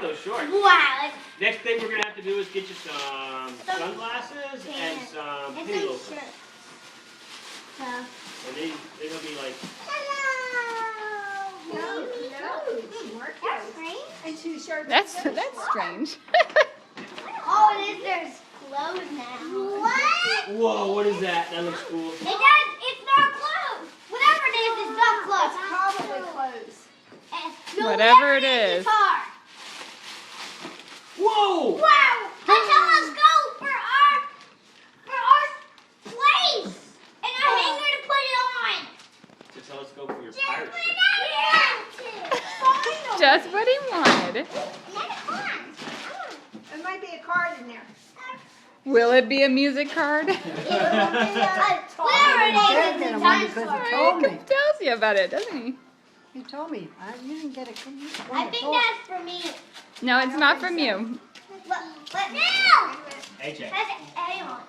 those shorts. Wow. Next thing we're gonna have to do is get you some sunglasses and some penny loafers. And they'll be like. Hello. That's strange. And two shirts. That's strange. Oh, it is. There's clothes now. What? Whoa, what is that? That looks cool. It does. It's not clothes. Whatever it is, it's not clothes. It's probably clothes. No, Whatever it is. It's guitar. Whoa! Wow! A telescope for our place, and a hanger to put it on. It's a telescope for your pirate ship. Yeah. Just what he wanted. There might be a card in there. Will it be a music card? Where it is, it's a dinosaur. He tells you about it, doesn't he? You told me. You didn't get a I think that's for me. No, it's not from you. But now! Hey, Jack. Has A on it.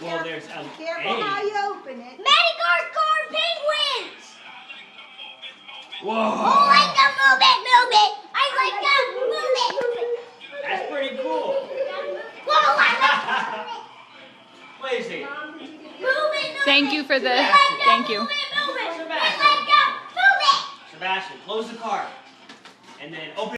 Well, there's a Careful how you open it. Madagascar penguins! Whoa! Oh, I like to move it. I like to move it. That's pretty cool. Whoa, I like Wait a second. move it. Thank you for the. Thank you. Move it. I like to move it. Sebastian, close the car. And then open